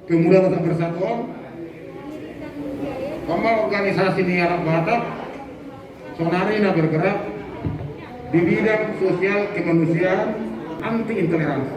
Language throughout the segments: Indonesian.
Kemudian untuk persatuan, Kamal organisasi di Arab Batak, Sonarina bergerak di bidang sosial kemanusiaan anti intoleransi.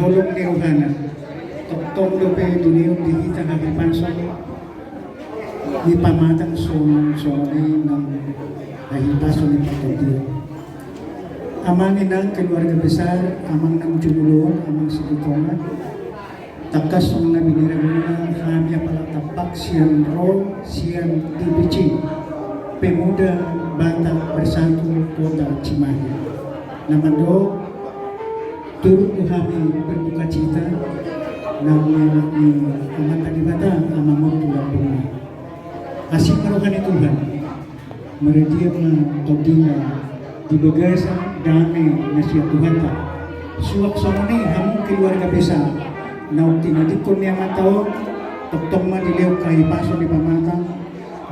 Holong ni Rohana, Toktom dope duniong dihita kakipanson di pamatang sone ng kahipason ni Patodio. Amang inang keluarga besar, amang ng Jumulon, amang Silitona, takas ng mga biniraguna kami palatapak siyang ro, siyang TBC, pemuda bata bersatu kota Cimahi. Namando turut kami berduka cita namanya amat adibata amamon tulang bunga asing merohani Tuhan meredia todina di bagasa damai nasihat Tuhan tak suak sononi hamu keluarga besar nau tinadikon niya matao toktong ma dilew kay paso di pamatang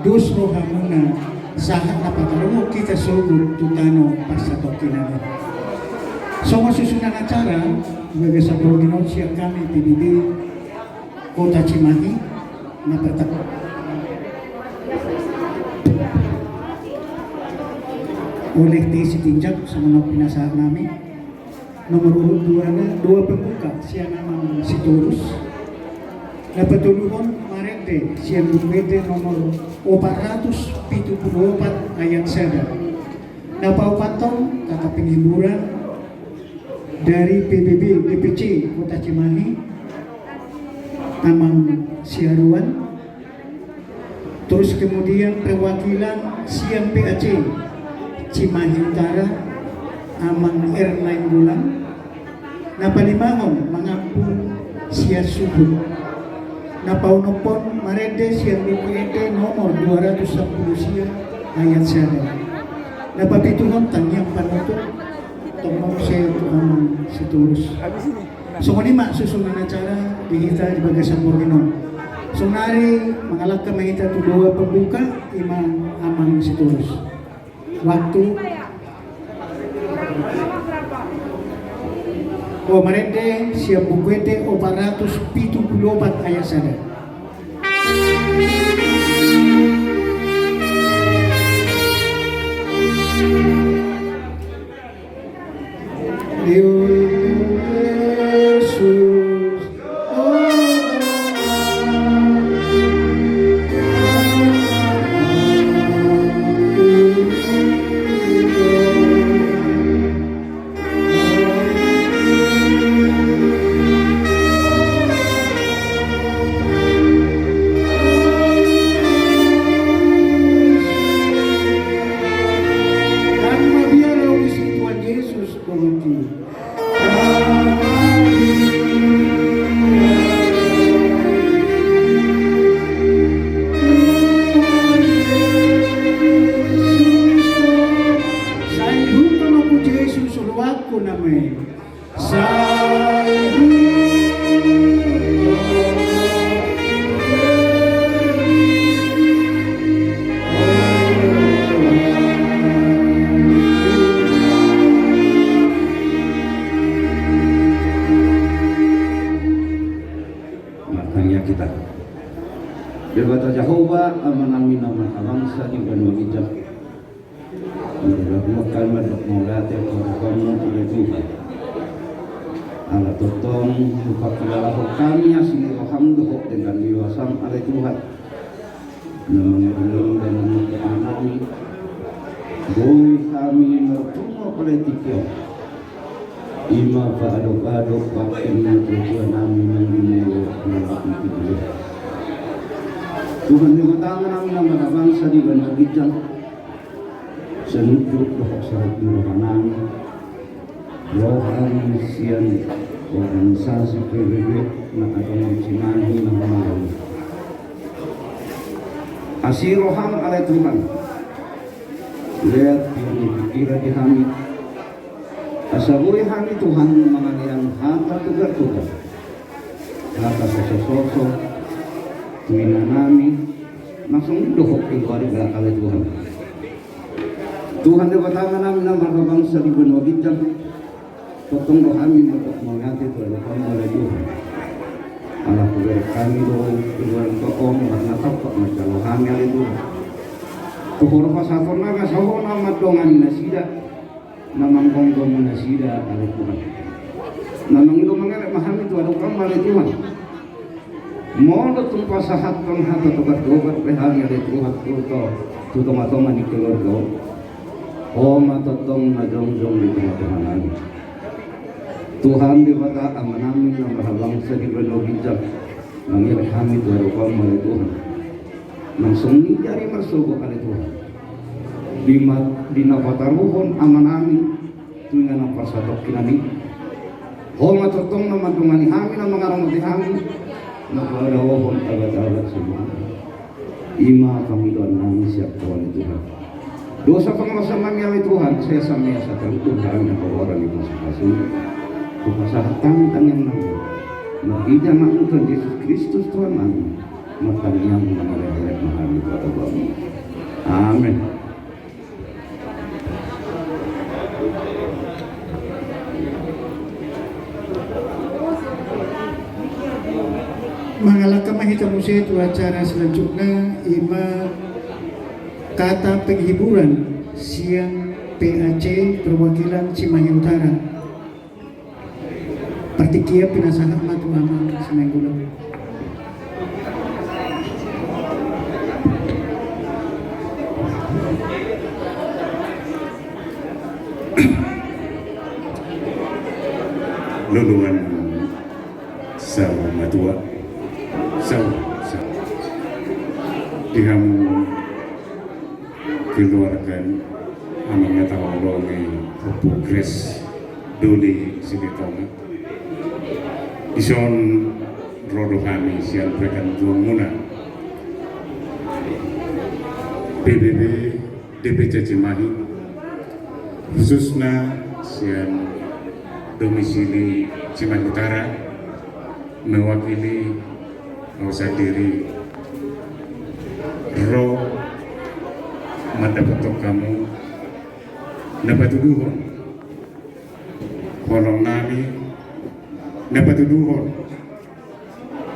dus roh hamuna sahat na patarumo kita sugod tutano pasatok kinana. So masusunan acara sebagai subordinat siap kami PBB Kota Cimahi na bertakwa oleh TC Tinjak sa mga pinasahan namin. Nomor urut 2 na 2 pembuka siya naman si Turus na patulungan Marente siya bumete nomor 474 ayat 1 na paupatong kata penghiburan dari PBB DPC Kota Cimahi Amang Siaruan, terus kemudian perwakilan Siam PAC Cimahi Utara Amang Ernain Bulan Napalimangon mengampung Sia Subut Napaunopon Marede Siam BPET nomor 210 Sia ayat 1 Napapituhon Tanyang Panutup Tomong saya amang si Turus. So kanima susunan acara dihita di bagasan Borginon. So nari mangalak ka mahita tu 2 pembuka imang amang si Turus. Waktu Marende siap bukwete 474 ayat 1. Yesus, Berbata Jehovah amanami nama bangsa di benua kita. Melakukan madok maulate kamu oleh Tuhan. Allah totong lupa kelalah kami asli alhamdulillah dengan liwasan oleh Tuhan. Namanya belum dan namanya anami. Boleh kami bertemu politiknya. Ima adok-adok wakilnya Tuhan kami mengimu melakukan itu. Tuhan juga tangan kami nama bangsa di benua kita. Senujud bahwa sarat di rohanami Yohan sian organisasi PBB na atong Cimahi na pamahaw. Asirohan alay Tuhan. Lihat yang dikira di kami. Asabuhi kami Tuhan mengalian hata tugar-tugar. Hata sosok-sosok. Tuina nami. Langsung dohok keluarga alay Tuhan. Tuhan di pertama namin na makabangsa di benua bijak. Totong kami untuk mengangkat Tuhan oleh Tuhan. Allah kuber kami doang keluar tokom karena tapak macam kami oleh Tuhan. Tuhur pasapor naga sahon amat dongan nasida, namang kongkong nasida oleh Tuhan. Namang itu mengelak mahami Tuhan kami oleh Tuhan. Mau tuh pasahat kong hata tobat pehami oleh Tuhan tutong atoma di keluarga. Oh matotong najong-jong di tengah-tengah Tuhan di bata amanami ng mahabangsa di Benobijak nangyari kami tuharupang oleh Tuhan nang sungi jari marsugo kali Tuhan di napataruhon amanami tuwingan ang pasatok kinami o matutong na madungani kami ng mga ramati kami naglalawahon agad-agad semua ima kami doon namin siya Tuhan Tuhan dosa pengawasan kami oleh Tuhan saya samaya sa tertuhan ng kawaran ibu sekasih Kupasahatang yang nama Magija maknukan Yesus Kristus Tuhan kami Matanyang mengalih-alih mahami pada kami Amin. Mga lakamahita mo siya ito acara selanjutnya ima kata penghiburan siang PAC perwakilan Cimahi Utara. Partikia pinasahat matu-mama sa Menggulo. Luluan sa matua sa dihamu keluarkan amang natawalong ay progress duli sinitong ison rodo kami siang berikan tuang muna PBB DPC Cimahi khususnya siang domisili Cimahi Utara mewakili mengusah diri roh mendapat kamu dapat tuduhan kolong nami dapat tuduhan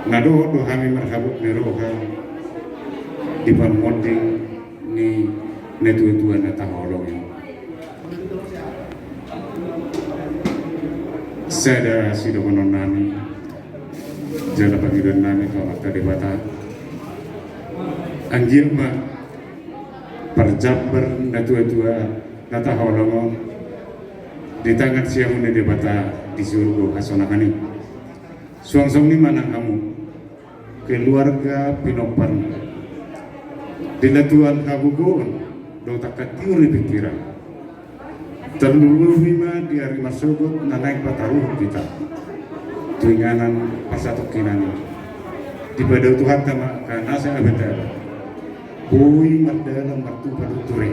nado do kami merhabut neroha di pamoding ni netu-tuan na taholong saya sido konon nami jala panggilan nami kalau akta debata anjir ma perjabar netu-tua na taholong di tangan siang ini debata di surga kasonakani suang-suang ni mana kamu keluarga pinopan dilatuan kabugon do takatiuri pikiran terlalu lima di hari masogot na naik pataruh kita tuinganan pasatok kinani di pada Tuhan tama karena saya betul bui mardalam martu paduture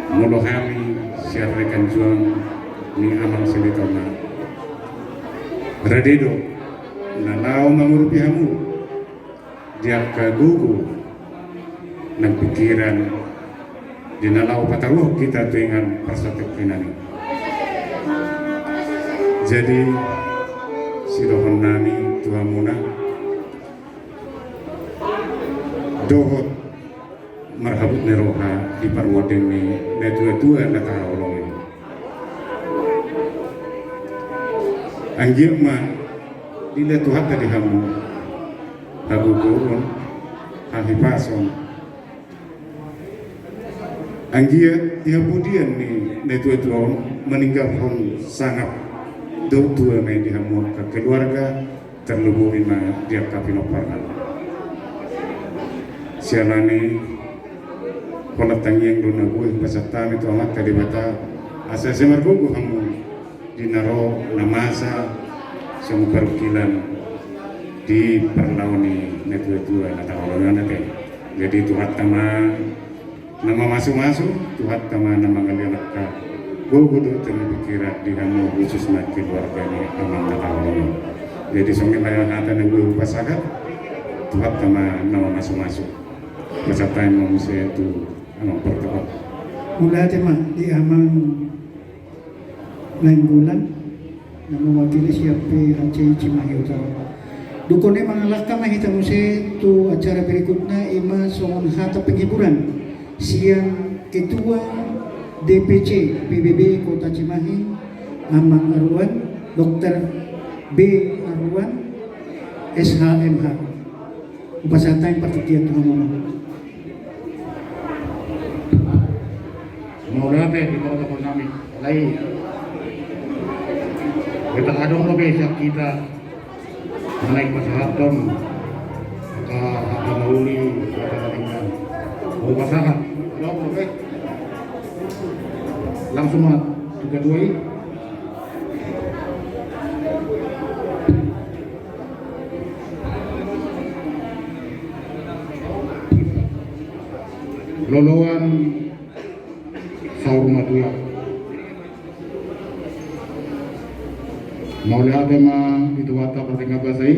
mulu kami siarrekan juang ni amang silitona beradedo nalau mangurupihamu dia kagugu ng pikiran dinalau pataruh kita dengan persatik kinani jadi sirohon nami tuamuna dohot marhabut neroha di parwadeng ni netua-tua nataholong ini anggir ma dila tuhat tadi kamu hagukurun hahipason anggir dihabudian ni netua-tua meninggalkan sangat dua main dihamu ke keluarga terlebih ma dia kapinoparnan sialani kolat tangiang dona gue pasatami itu amat tadi bata asa semargo kamu dinaro namasa semua perwakilan di perlauni netua-tua na taolongan nate. Jadi tuhat tama nama masuk-masuk, tuhat tama nama kalian ka. Gogodo terpikiran di kamu khusus na keluarga ni amang na taolongan. Jadi songe layan hata na gue pasagat, tuhat tama nama masuk-masuk. Peserta yang mau saya itu amang pertama. Mula tema di amang 9 bulan na mewakili siapa Aceh Cimahi Utara. Dukone mangalaka mahita muse tu acara berikutnya ima songon hata penghiburan siang ketua DPC PBB Kota Cimahi Amang Arwan Dr. B. Arwan SHMH upasatay pertitian Tuhan. Semoga teh di protokol kami lain. Kita adong lebih siap kita naik masyarakat ke Mauli dengan masyarakat. Adong lebih langsung juga dua ini. Loloan saur matuya mau lihat emang itu wata pertengah basai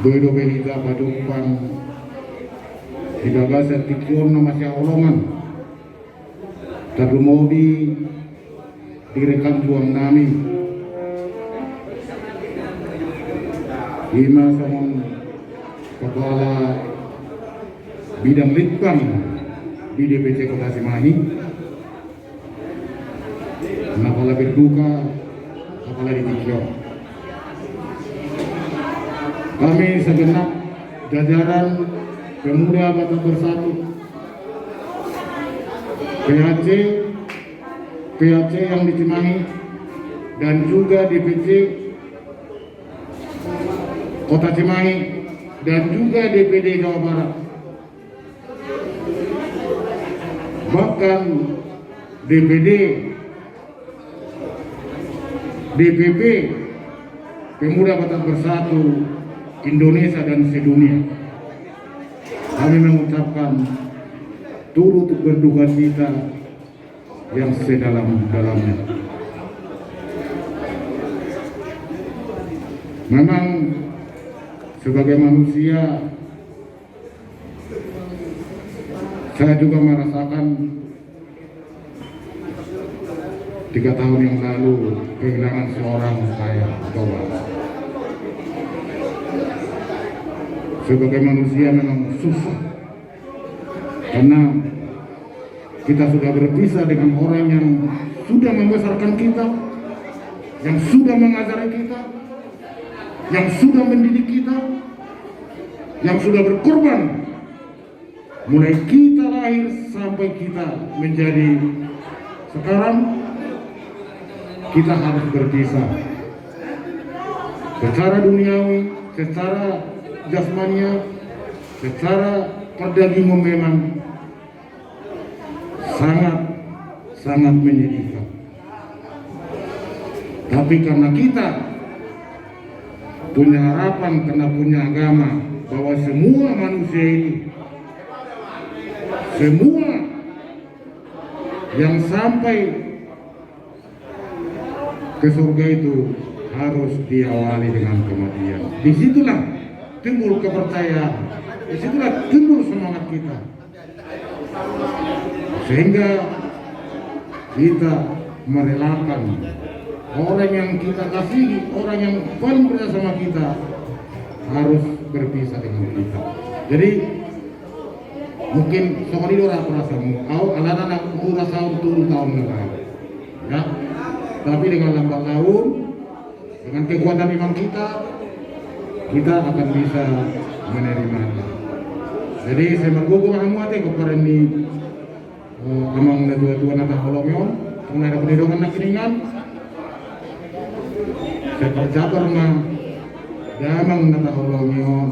doido belita padupan tidak bahasa tikion nama si olongan tapi mau direkam tuang nami ima sama kepala bidang litbang di DPC Kota Cimahi, kepala berduka, kepala ditikyo. Kami segenap jajaran pemuda Batak Bersatu, PAC yang di Cimahi, dan juga DPC Kota Cimahi, dan juga DPD Jawa Barat. Bahkan DPD, DPP, Pemuda Batak Bersatu Indonesia dan sedunia. Kami mengucapkan turut berduka cita yang sedalam-dalamnya. Memang sebagai manusia saya juga merasakan 3 tahun yang lalu kehilangan seorang saya coba. Sebagai manusia memang susah karena kita sudah berpisah dengan orang yang sudah membesarkan kita, yang sudah mengajari kita, yang sudah mendidik kita, yang sudah berkorban mulai kita lahir sampai kita menjadi sekarang. Kita harus berpisah secara duniawi, secara jasmania, secara perdagangan memang sangat menyedihkan. Tapi karena kita punya harapan, karena punya agama bahwa semua manusia itu, semua yang sampai ke surga itu harus diawali dengan kematian. Disitulah timbul kepercayaan, disitulah timbul semangat kita, sehingga kita merelakan orang yang kita kasihi, orang yang paling percaya sama kita harus berpisah dengan kita. Jadi mungkin soal itu orang perasamu, alana nak merasa turun tahun lalu, ya. Tapi dengan lambat laun, dengan kekuatan iman kita akan bisa menerima. Jadi saya bergugum amat kepada ini amang dua-dua nata kolomyon, karena ada pendidikan nak kiningan. Saya percabar mah, damang nata kolomyon,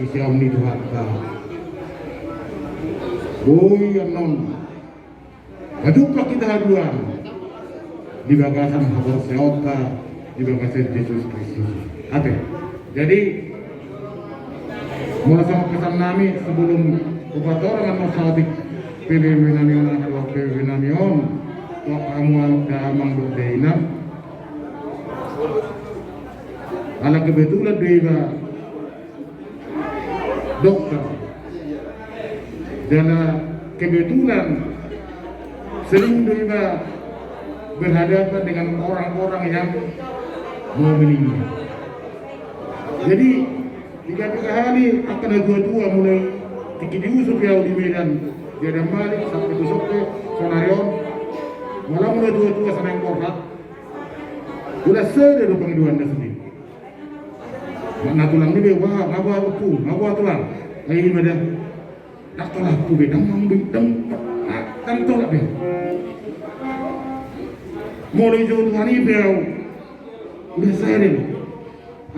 isiam di Tuhan. Boy anon, Wajuplah kita haduan di bagasan habor seota di bagasan Yesus Kristus. Ate. Jadi mulai sama pesan nami sebelum upat orang atau sahatik pilih menamion atau pilih menamion kok kamu damang berdeinam ala kebetulan dia dokter dan kebetulan sering dia berhadapan dengan orang-orang yang mau meninggal. Jadi 3 hari akan ada dua mulai tiki diusuk ya di Medan dia ada balik sampai tusuk ke Sonarion malah mulai dua sama yang korhat udah sedih do pengiduan dah sendiri mana tulang ni be wah ngapa tulang ai Medan tak tolak tu be dang dan tolak be mulai jauh hari be udah sedih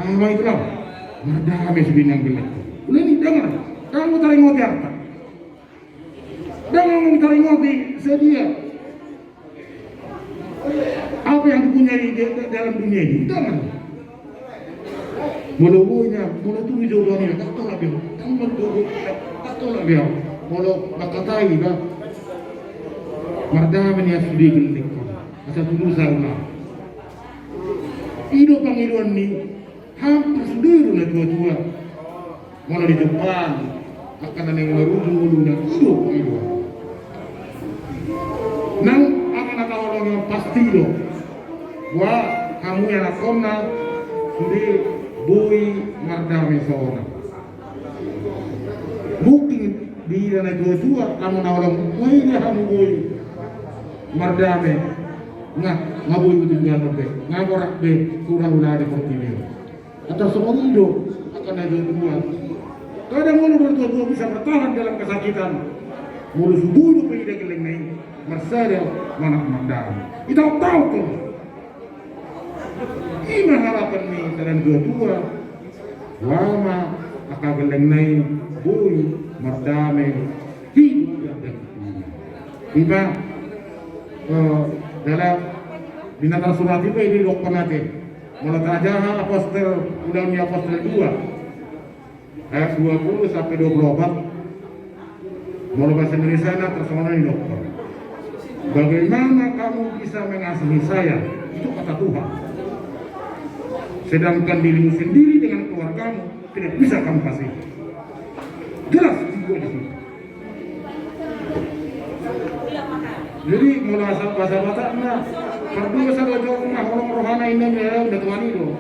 mai tulang merdame sebinang gelek udah ni dengar kamu tarik ngoti harta jangan tarik ngoti sedia apa yang dipunyai dalam dunia ini jangan mula tu jodoh ni tak tolak dia tak tolak dia mula bakatai dah merdame ni asli gelek asal dulu sana hidup panggilan ni hampir seluruh tua mulai di Jepang akan ada yang merujung ulunya hidup itu. Nang akan ada orang yang pasti do. Wah kamu yang nakona sudah bui mardame sona. Mungkin di dana tua kamu nak orang wah kamu bui mardame ngabui itu dengan be ngaborak be kurang ulah di portilio. Atau semua hidup akan ada dua. Kadang mulu berdua bisa bertahan dalam kesakitan. Mulu subuh itu pergi dari keleng naik. Mersadel mana mandang. Kita tahu tuh. Ini harapan nih dan dua. Lama akan keleng naik. Bui merdame hidup yang tiba dalam binatang surat itu ini dokter nanti. Mulut aja apostol Udah apostol 2 ayat 20 sampai 24 mulai bahasa Indonesia tersoalnya ini dokter. Bagaimana kamu bisa mengasihi saya? Itu kata Tuhan. Sedangkan dirimu sendiri dengan keluargamu tidak bisa kamu kasih. Jelas juga di sini. Jadi mulai bahasa Bataknya berdua satu jauh orang rohana ini ya udah tuan itu.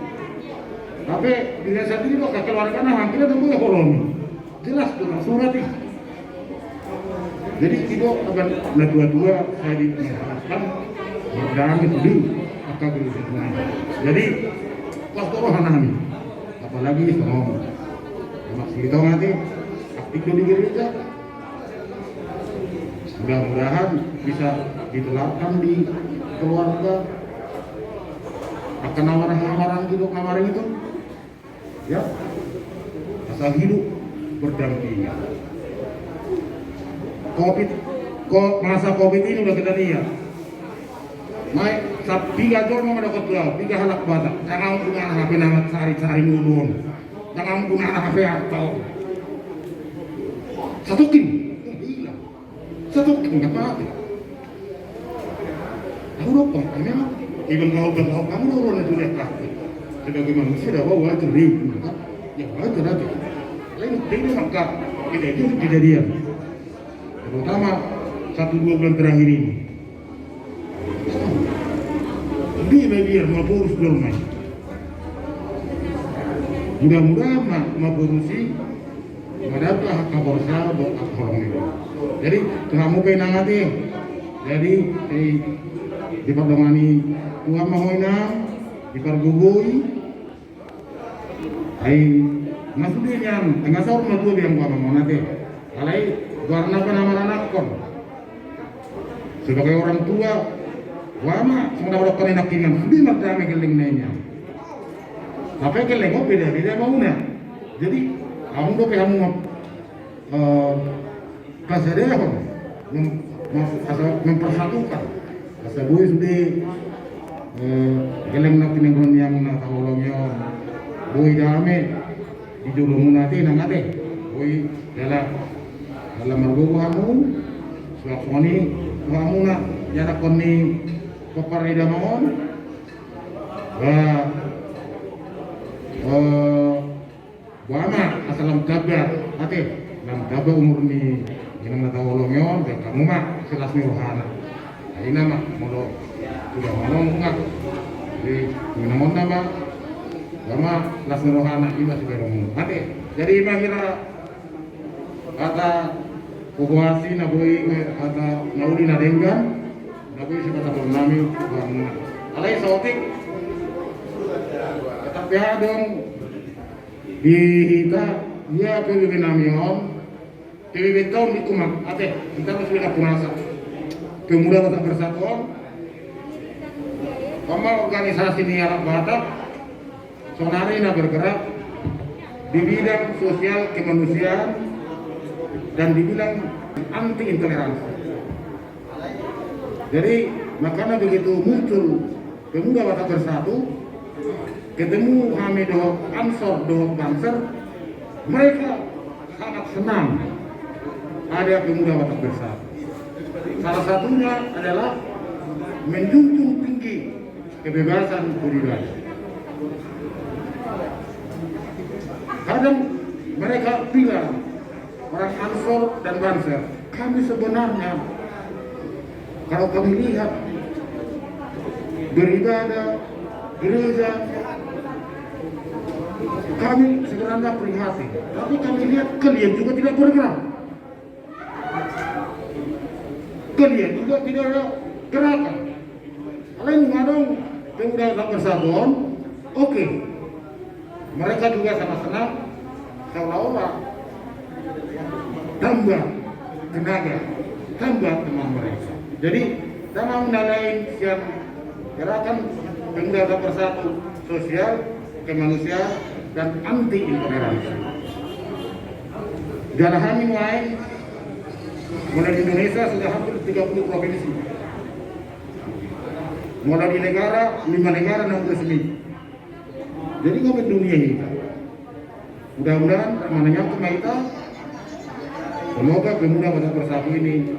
Tapi diri sendiri kok keluarganya hampir itu punya kolom. Jelas tuh surat itu. Jadi itu akan dua saya diharapkan berdamai itu akan berusaha. Jadi waktu rohana ini, apalagi sama masih kita nanti aktif di gereja. Mudah-mudahan bisa diterapkan di keluarga akan amarah-amaran gitu kemarin itu ya asal hidup berdampingan. Masa COVID ini udah kita lihat naik 3 jor mau dapat beliau 3 halak batak jangan punya HP nama cari-cari nulun jangan punya HP atau satu kim nggak apa-apa. Tahu dong, memang even kalau kamu turun itu lihat pasti. Sebagai manusia dah bawa wajar ya wajar aja. Lain ini maka kita itu kejadian. Terutama 1-2 bulan terakhir ini. Biar mau urus dulu main. Mudah-mudahan mau urusi Madaplah kabar sahabat orang itu. Jadi kamu penang hati. Jadi di perdongani Tuhan mahoina di pergubui. Ai maksudnya yang tengah sahur matu yang gua mau nanti. Alai warna nama anak kon. Sebagai orang tua, wama sudah udah kena nakingan. Di mata megeling nanya. Tapi keleng beda mau na. Jadi kamu kamu kasih dia kan mempersatukan. Kasabui sudah geleng na tinenggon yang na tawolongyo bui dame di julung nanti nangate bui dalam mergogo hamu suaksoni hamu na jara koni paparida maon wama asalam kabar ate lam kabar umur ni yang na tawolongyo kamu mah silas ni rohana aina mah modo sudah ngomong nggak di minamon nama lama las rohana iba sekarang mati jadi mahira kata kukuasi nabui kata naudi nadenggan nabui sebatas nami bangun alai sautik tapi dong di kita dia PBB namion PBB tahun di kumak ate kita masih ada punasa pemuda Batak Persatuan Kama organisasi ini anak Batak Sonarina bergerak di bidang sosial kemanusiaan dan di bidang anti intoleransi. Jadi makanya begitu muncul pemuda Batak Bersatu, ketemu kami doh Ansor doh Banser, mereka sangat senang ada pemuda Batak Bersatu. Salah satunya adalah menjunjung tinggi kebebasan pribadi. Kadang mereka bilang orang Ansor dan Banser, kami sebenarnya kalau kami lihat beribadah gereja, kami sebenarnya prihatin. Tapi kami lihat kalian juga tidak bergerak. Kalian juga tidak ada gerakan. Kalian ngadong pemuda Batak Persatuan, oke. Mereka juga sama senang, seolah-olah tambah tenaga, tambah teman mereka. Jadi dalam menandai siap gerakan pemuda Batak Bersatu sosial, kemanusiaan dan anti intoleransi. Jalahan mulai di Indonesia sudah hampir 30 provinsi. Mulai di negara, 5 negara non resmi. Jadi ngomongin dunia kita. Mudah-mudahan mananya kita, semoga pemuda Batak Bersatu ini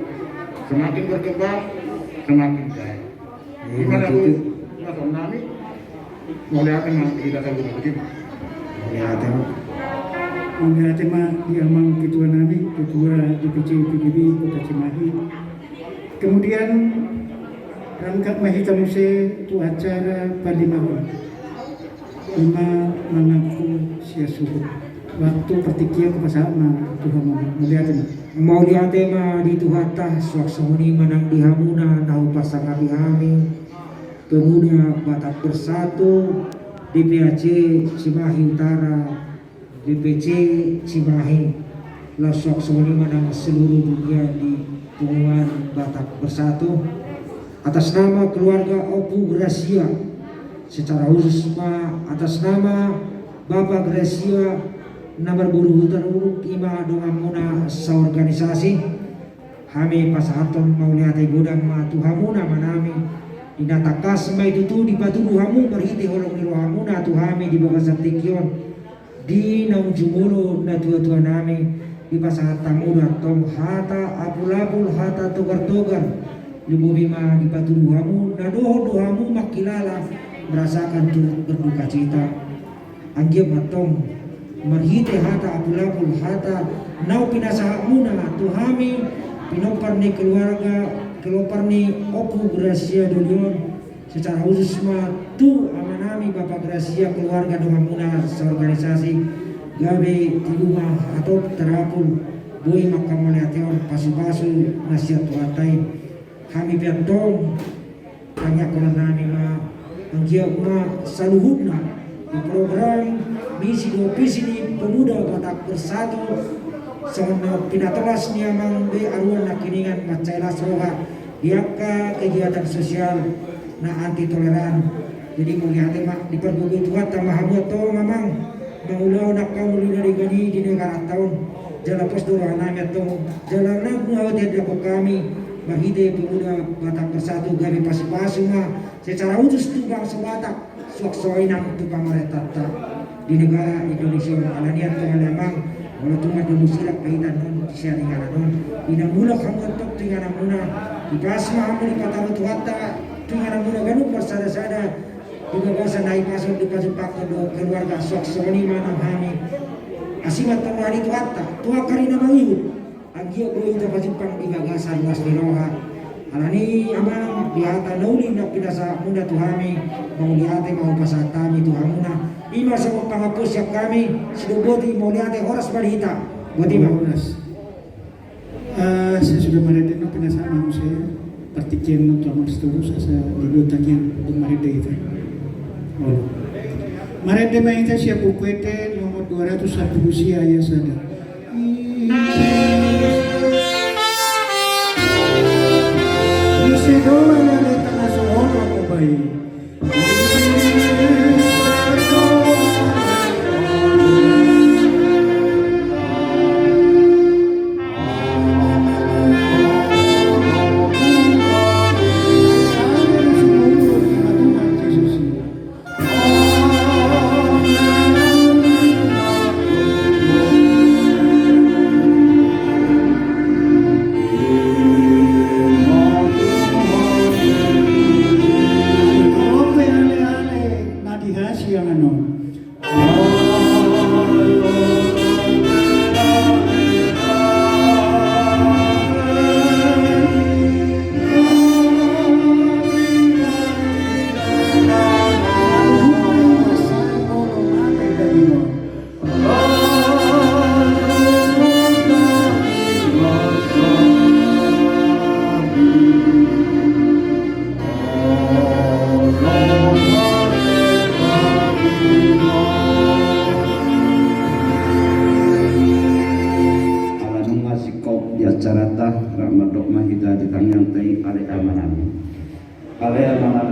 semakin berkembang, semakin jaya. Gimana Bu? Mas Nami, mau lihat mas kita tahu begitu. Melihat di amang ketua nami, ketua DPC PBB Kota Cimahi. Kemudian rangkap mahita muse tu acara Pandimahu. Lima mengaku sia suhu. Waktu pertikian ke pasama Tuhan melihat mau lihat tema di Tuhata suaksoni menang di Hamuna nahu pasang abi-abi pemuda Batak Bersatu DPAC Cimahi Utara DPC Cimahi losok soni menang seluruh dunia di pengumuman Batak Bersatu atas nama keluarga Opu Gracia secara khusus atas nama Bapak Gracia nomor buru teruruk ima dengan muna seorganisasi kami pasahaton mau lihat gudang matu hamuna manami dinatakas mai tutu di batu hamu berhiti holong niru hamuna tu kami di bawah satikyon di naung jumuro na tua-tua nami di pasahat tamuda tom hata apul-apul hata togar-togar lumubima di batu hamu na doho-dohamu makilala merasakan turut berduka cita anggap matong marhite hata apul-apul hata nau pinasahamuna tu kami pinopar ni keluarga kelopar ni Opu Gracia Dolion secara khusus tu amanami Bapak Gracia keluarga dengan muna seorganisasi gabe di rumah atau terapul boy makam melihatnya pasu-pasu nasihat tuatai kami piantong banyak orang nami anggia saluhutna di program misi dua visi di pemuda Batak Bersatu sama pinatolas niamang be aruan nakiningan macailah soha diaka kegiatan sosial na anti toleran jadi melihat mak diperbuat tuat tambah hamut to mamang mengulau nak kau mulai dari gani di negara tahun jalan pos dulu anak itu jalan nak buat dia kami Bahide pemuda Batak Bersatu Gabe Pasipasuma secara utus tubang sebatak suaksoinang tu pamaretata di negara Indonesia alanian dengan lemang walau tumat demusilak kaitan non kisah dengan non ina mula kamu untuk dengan muna di pasma kamu di kata tuata dengan muna ganuk bersada-sada juga bahasa naik pasal di pasal keluarga suaksoni mana kami asimat tawari tuata tua karina mawiyut Agio ko ito pasipang igagasan was niroha. Alani amang bihata nauli na pinasa muna tuhami mauliate mau pasatami tuhamuna. Ima sa pangapos yak kami sinubuti mauliate oras balita. Buti ba? Oras. Saya sudah meridet no pinasama ko saya partikin no to amang sturu sa bibliotek yang meridet itu. Oh. Meridet maita siya bukwete nomor 201 usia ya sada. Sedoa na leta na sohono ko bay. Carata ramadok mahita di tangyang tay ale amanan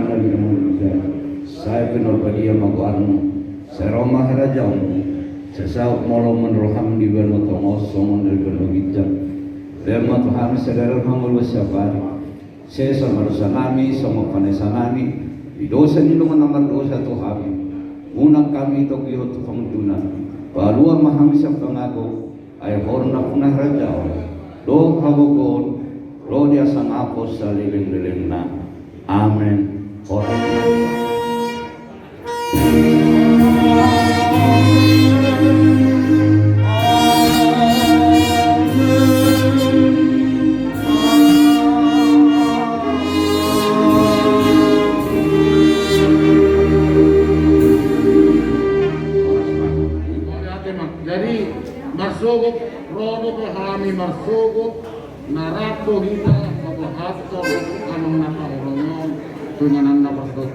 dari Indonesia saya benar bagi yang maguan saya Roma herajau saya molo menroham di bano tongos somon dari bano bijak dema Tuhan segera mangul siapa saya sama sanami sama panesanami di dosa ni dengan nomor dosa Tuhan unang kami to kiyo to pangduna balua mahami sa pangako ay horna punah herajau do kabugon do dia sang apos sa liling-liling na amen orang jadi marsugok rodo ke halami marsugok narato hita kapahato anong nakaoronyo tunyanan na pasok